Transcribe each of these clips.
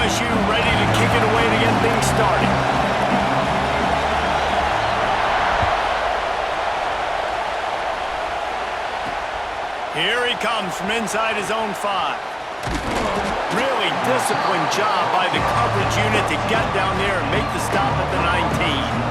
LSU ready to kick it away to get things started. Here he comes from inside his own 5. Really disciplined job by the coverage unit to get down there and make the stop at the 19.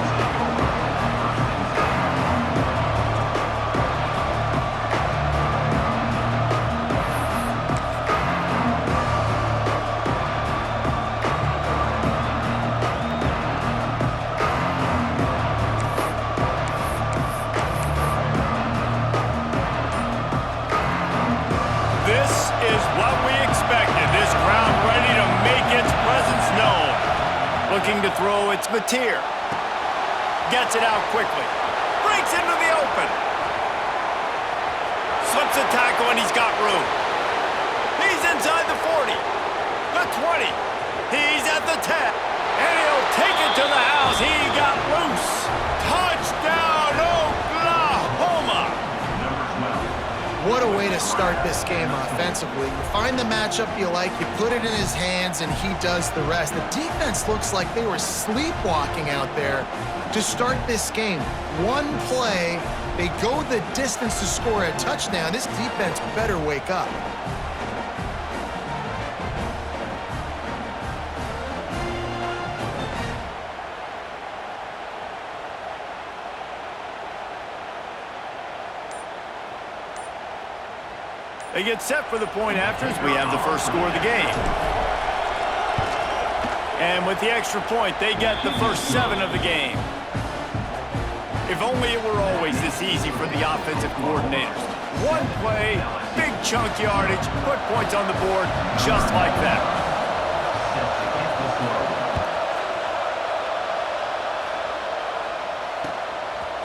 Looking to throw, it's Mateer. Gets it out quickly. Breaks into the open. Slips a tackle and he's got room. He's inside the 40. The 20. He's at the 10. And he'll take it to the house. He got loose. Touchdown, Oklahoma! What a way to start this game offensively. You find the matchup you like, you put it in his hands, and he does the rest. The defense looks like they were sleepwalking out there to start this game. One play, they go the distance to score a touchdown. This defense better wake up. They get set for the point afters. We have the first score of the game. And with the extra point, they get the first 7 of the game. If only it were always this easy for the offensive coordinators. One play, big chunk yardage, put points on the board just like that.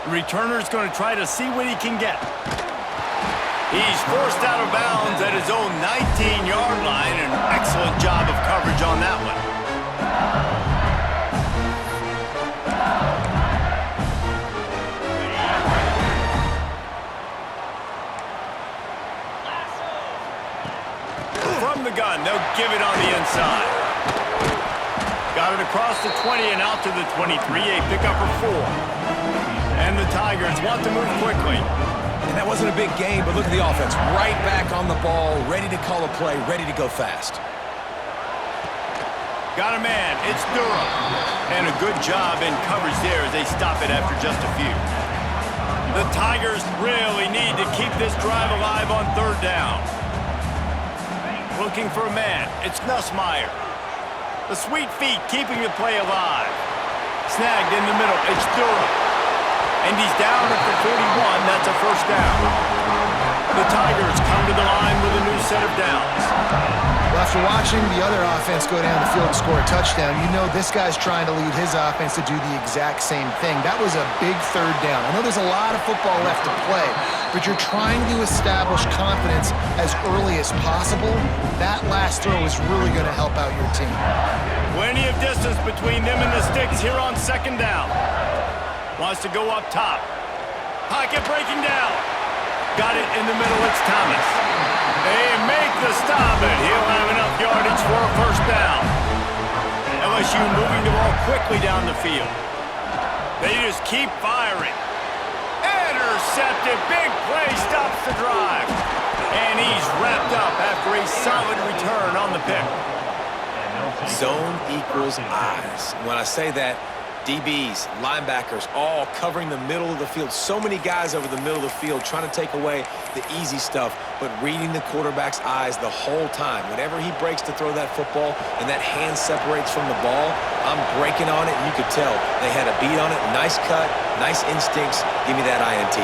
The returner's going to try to see what he can get. He's forced out of bounds at his own 19-yard line. An excellent job of coverage on that one. From the gun, they'll give it on the inside. Got it across the 20 and out to the 23, a pickup for 4. And the Tigers want to move quickly. And that wasn't a big game, but look at the offense. Right back on the ball, ready to call a play, ready to go fast. Got a man. It's Durham. And a good job in coverage there as they stop it after just a few. The Tigers really need to keep this drive alive on 3rd down. Looking for a man. It's Nussmeier. The sweet feet keeping the play alive. Snagged in the middle. It's Durham. And he's down at the 41. That's a first down. The Tigers come to the line with a new set of downs. Well, after watching the other offense go down the field and score a touchdown, you know this guy's trying to lead his offense to do the exact same thing. That was a big 3rd down. I know there's a lot of football left to play, but you're trying to establish confidence as early as possible. That last throw is really going to help out your team. Plenty of distance between them and the sticks here on 2nd down. Wants to go up top. Pocket breaking down. Got it in the middle. It's Thomas. They make the stop, and he'll have enough yardage for a first down. LSU moving the ball quickly down the field. They just keep firing. Intercepted. Big play stops the drive. And he's wrapped up after a solid return on the pick. Zone equals eyes. When I say that, DBs, linebackers, all covering the middle of the field. So many guys over the middle of the field trying to take away the easy stuff, but reading the quarterback's eyes the whole time. Whenever he breaks to throw that football and that hand separates from the ball, I'm breaking on it, and you could tell they had a beat on it. Nice cut, nice instincts. Give me that INT.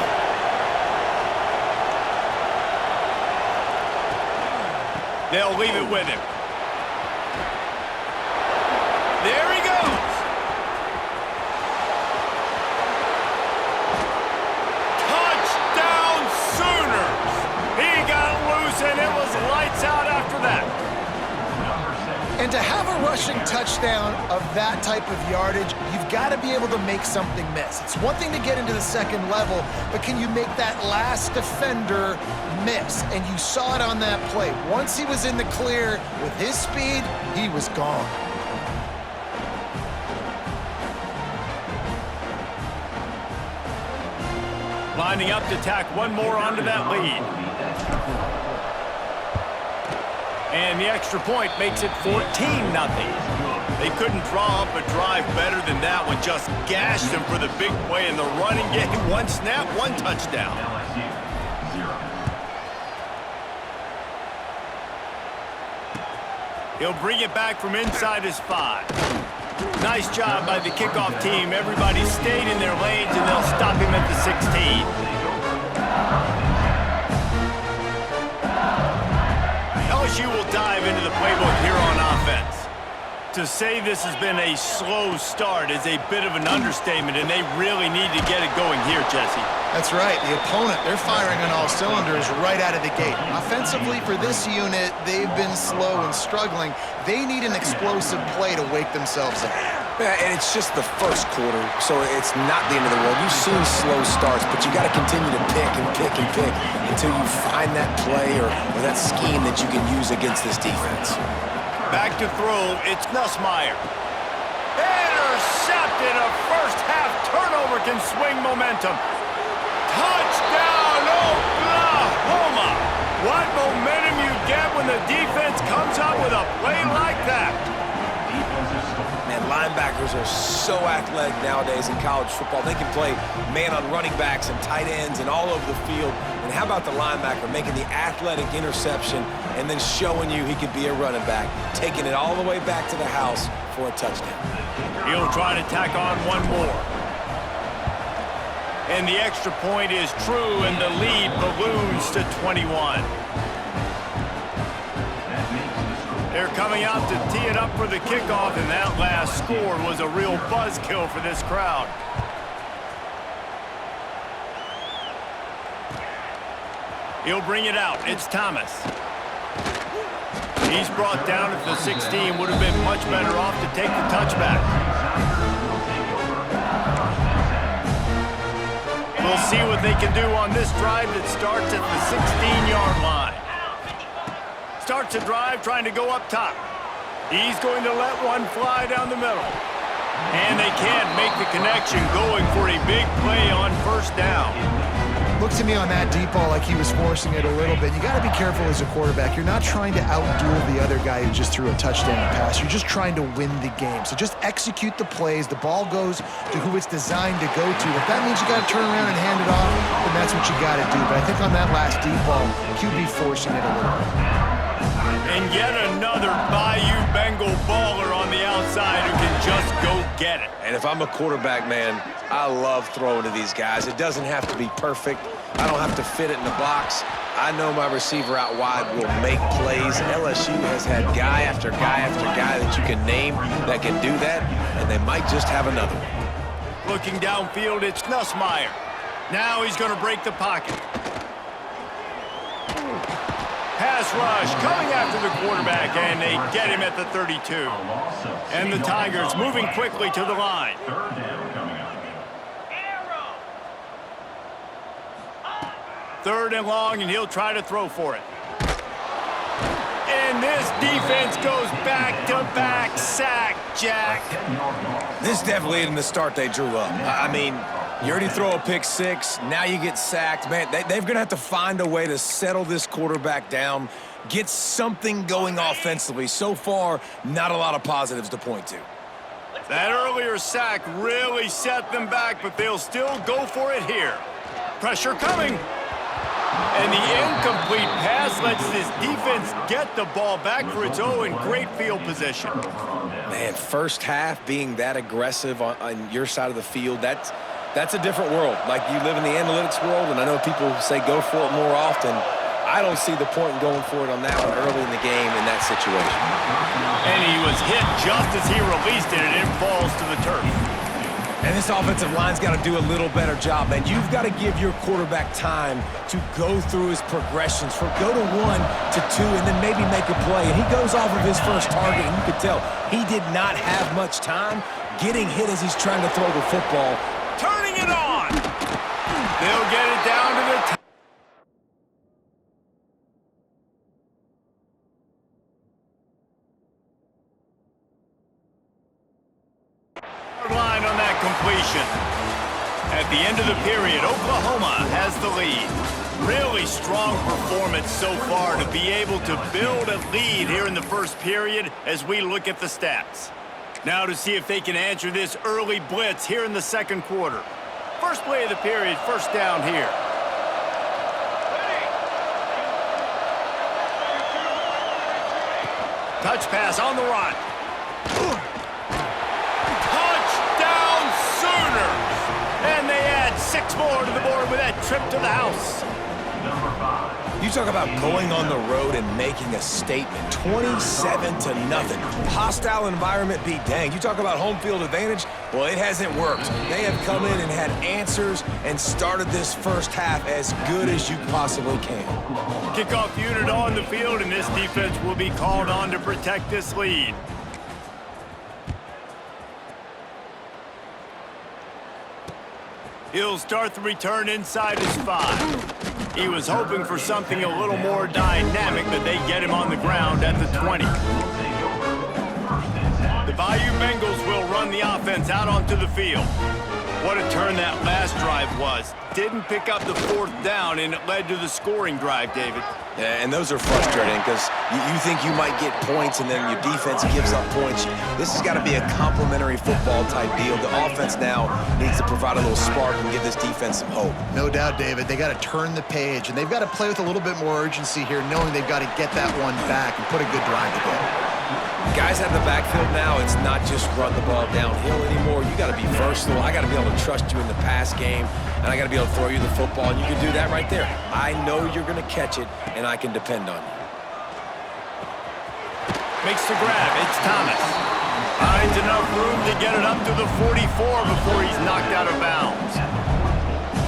They'll leave it with him. There he goes. Touchdown Sooners. He got loose and it was lights out after that. And to have a rushing touchdown of that type of yardage, you've got to be able to make something miss. It's one thing to get into the second level, but can you make that last defender miss? And you saw it on that play. Once he was in the clear with his speed, he was gone. Lining up to tack one more onto that lead. And the extra point makes it 14-0. They couldn't draw up a drive better than that one. Just gashed them for the big play in the running game. One snap, one touchdown. He'll bring it back from inside his 5. Nice job by the kickoff team. Everybody stayed in their lanes, and they'll stop him at the 16. LSU will dive into the playbook here on offense. To say this has been a slow start is a bit of an understatement, and they really need to get it going here, Jesse. That's right. The opponent, they're firing on all cylinders right out of the gate. Offensively, for this unit, they've been slow and struggling. They need an explosive play to wake themselves up. Yeah, and it's just the first quarter, so it's not the end of the world. You've seen slow starts, but you got to continue to pick and pick and pick until you find that play or that scheme that you can use against this defense. Back to throw, it's Nussmeier. Intercepted. A first-half turnover can swing momentum. Touchdown, Oklahoma! What momentum you get when the defense comes up with a play like that. Man, linebackers are so athletic nowadays in college football. They can play man on running backs and tight ends and all over the field. And how about the linebacker making the athletic interception and then showing you he could be a running back, taking it all the way back to the house for a touchdown. He'll try to tack on one more. And the extra point is true, and the lead balloons to 21. They're coming out to tee it up for the kickoff, and that last score was a real buzzkill for this crowd. He'll bring it out. It's Thomas. He's brought down at the 16. Would have been much better off to take the touchback. We'll see what they can do on this drive that starts at the 16-yard line. Starts a drive trying to go up top. He's going to let one fly down the middle. And they can't make the connection, going for a big play on first down. Looked to me on that deep ball like he was forcing it a little bit. You got to be careful as a quarterback. You're not trying to outduel the other guy who just threw a touchdown pass. You're just trying to win the game. So just execute the plays. The ball goes to who it's designed to go to. If that means you got to turn around and hand it off, then that's what you got to do. But I think on that last deep ball, QB forcing it a little bit. And yet another Bayou Bengal baller on the outside who can just go get it. And if I'm a quarterback, man, I love throwing to these guys. It doesn't have to be perfect. I don't have to fit it in the box. I know my receiver out wide will make plays. LSU has had guy after guy after guy that you can name that can do that, and they might just have another one. Looking downfield, it's Nussmeier. Now he's going to break the pocket. Pass rush coming after the quarterback, and they get him at the 32. And the Tigers moving quickly to the line. Third and long, and he'll try to throw for it. And this defense goes back-to-back sack, Jack. This definitely isn't the start they drew up. I mean, you already throw a pick six, now you get sacked. Man, they're going to have to find a way to settle this quarterback down, get something going offensively. So far, not a lot of positives to point to. That earlier sack really set them back, but they'll still go for it here. Pressure coming. And the incomplete pass lets this defense get the ball back for its own great field position. Man, first half being that aggressive on your side of the field, that's a different world. Like, you live in the analytics world, and I know people say go for it more often. I don't see the point in going for it on that one early in the game in that situation. And he was hit just as he released it, and it falls to the turf. And this offensive line's got to do a little better job, man. You've got to give your quarterback time to go through his progressions, from go to 1 to 2, and then maybe make a play. And he goes off of his first target, and you can tell he did not have much time getting hit as he's trying to throw the football. Turning it on. They'll get it down to the line on that completion. At the end of the period, Oklahoma has the lead. Really strong performance so far to be able to build a lead here in the first period as we look at the stats. Now to see if they can answer this early blitz here in the second quarter. First play of the period, first down here. Touch pass on the run. Touchdown Sooners! And they add 6 more to the board with that trip to the house. You talk about going on the road and making a statement. 27-0. Hostile environment be dang. You talk about home field advantage. Well, it hasn't worked. They have come in and had answers and started this first half as good as you possibly can. Kickoff unit on the field, and this defense will be called on to protect this lead. He'll start the return inside his 5. He was hoping for something a little more dynamic, but they get him on the ground at the 20. The Bayou Bengals will run the offense out onto the field. What a turn that last drive was. Didn't pick up the 4th down, and it led to the scoring drive, David. Yeah, and those are frustrating because you think you might get points and then your defense gives up points. This has got to be a complementary football type deal. The offense now needs to provide a little spark and give this defense some hope. No doubt, David. They got to turn the page, and they've got to play with a little bit more urgency here, knowing they've got to get that one back and put a good drive together. Guys have the backfield now. It's not just run the ball downhill anymore. You got to be versatile. I got to be able to trust you in the pass game, and I got to be able to throw you the football, and you can do that right there. I know you're going to catch it, and I can depend on you. Makes the grab. It's Thomas. Finds enough room to get it up to the 44 before he's knocked out of bounds.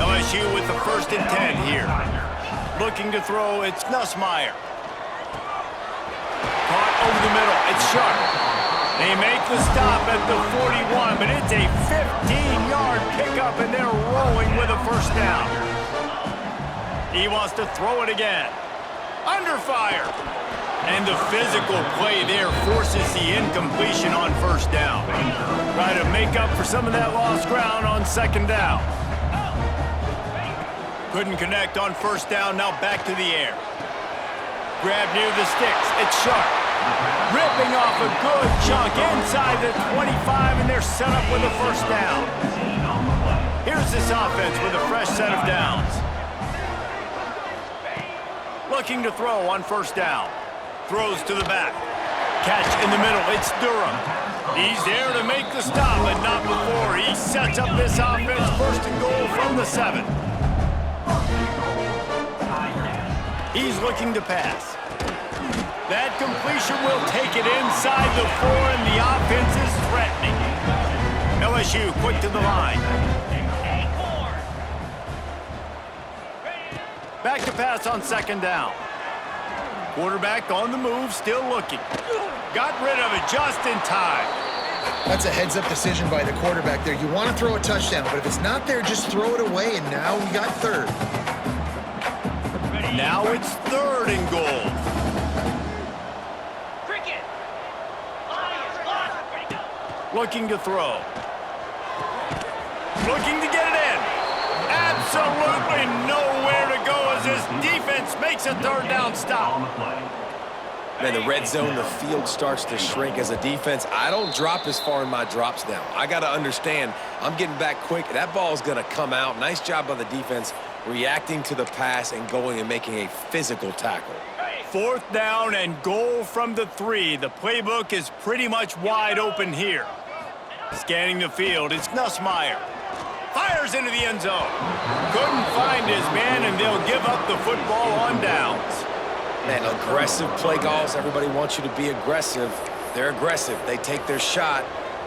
LSU with the 1st and 10 here. Looking to throw, it's Nussmeier. Caught over the middle. It's Sharp. They make the stop at the 41, but it's a 15-yard pickup, and they're rolling with a first down. He wants to throw it again. Under fire. And the physical play there forces the incompletion on first down. Try to make up for some of that lost ground on second down. Couldn't connect on first down, now back to the air. Grab near the sticks, it's Sharp. Ripping off a good chunk inside the 25, and they're set up with a first down. Here's this offense with a fresh set of downs. Looking to throw on first down. Throws to the back. Catch in the middle, it's Durham. He's there to make the stop, but not before. He sets up this offense, 1st and goal from the 7. He's looking to pass. That completion will take it inside the 4, and the offense is threatening. LSU quick to the line. Back to pass on second down. Quarterback on the move, still looking. Got rid of it just in time. That's a heads-up decision by the quarterback there. You want to throw a touchdown, but if it's not there, just throw it away, and now we got 3rd. Now it's 3rd and goal. Looking to throw. Looking to get it in. Absolutely nowhere to go as this defense makes a 3rd down stop. Man, the red zone, the field starts to shrink as a defense. I don't drop as far in my drops now. I got to understand, I'm getting back quick. That ball is going to come out. Nice job by the defense reacting to the pass and going and making a physical tackle. 4th down and goal from the 3. The playbook is pretty much wide open here. Scanning the field, it's Nussmeier. Fires into the end zone. Couldn't find his man, and they'll give up the football on downs. Man, aggressive play calls. Everybody wants you to be aggressive. They're aggressive. They take their shot.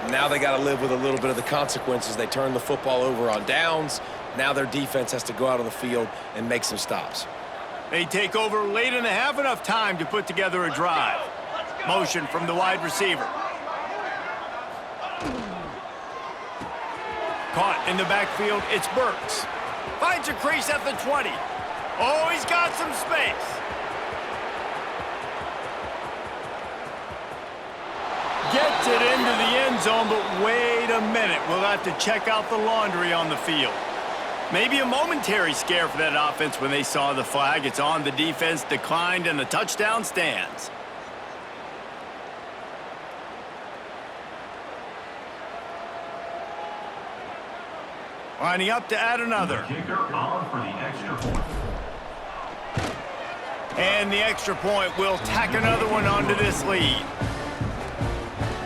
Now they got to live with a little bit of the consequences. They turn the football over on downs. Now their defense has to go out on the field and make some stops. They take over late in the half, enough time to put together a drive. Motion from the wide receiver. Caught in the backfield, it's Burks. Finds a crease at the 20. Oh, he's got some space. Gets it into the end zone, but wait a minute. We'll have to check out the laundry on the field. Maybe a momentary scare for that offense when they saw the flag. It's on, the defense declined, and the touchdown stands. Lining up to add another. And the extra point will tack another one onto this lead.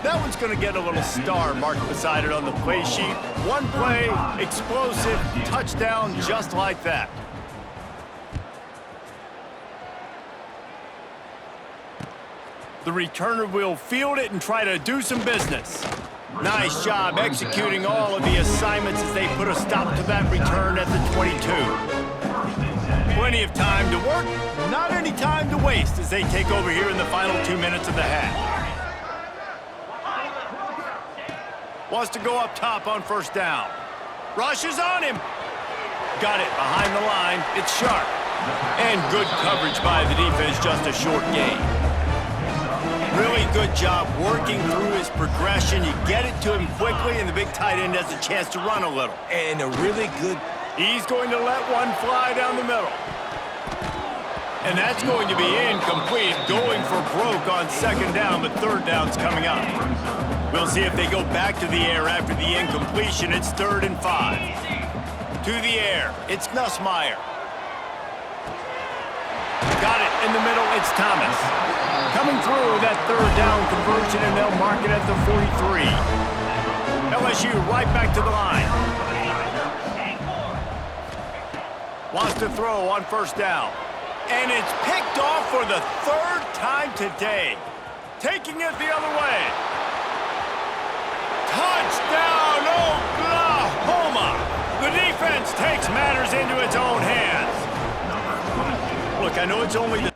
That one's going to get a little star marked beside it on the play sheet. One play, explosive, touchdown, just like that. The returner will field it and try to do some business. Nice job executing all of the assignments as they put a stop to that return at the 22. Plenty of time to work, not any time to waste as they take over here in the final 2 minutes of the half. Wants to go up top on first down. Rushes on him. Got it behind the line. It's Sharp. And good coverage by the defense, just a short gain. Really good job working through his progression. You get it to him quickly, and the big tight end has a chance to run a little. And a really good... He's going to let one fly down the middle. And that's going to be incomplete. Going for broke on second down, but third down's coming up. We'll see if they go back to the air after the incompletion. It's 3rd and 5. To the air, it's Nussmeier. Got it in the middle, it's Thomas. Coming through that third down conversion, and they'll mark it at the 43. LSU right back to the line. Wants to throw on first down. And it's picked off for the 3rd time today. Taking it the other way. Touchdown, Oklahoma! The defense takes matters into its own hands. Look, I know it's only the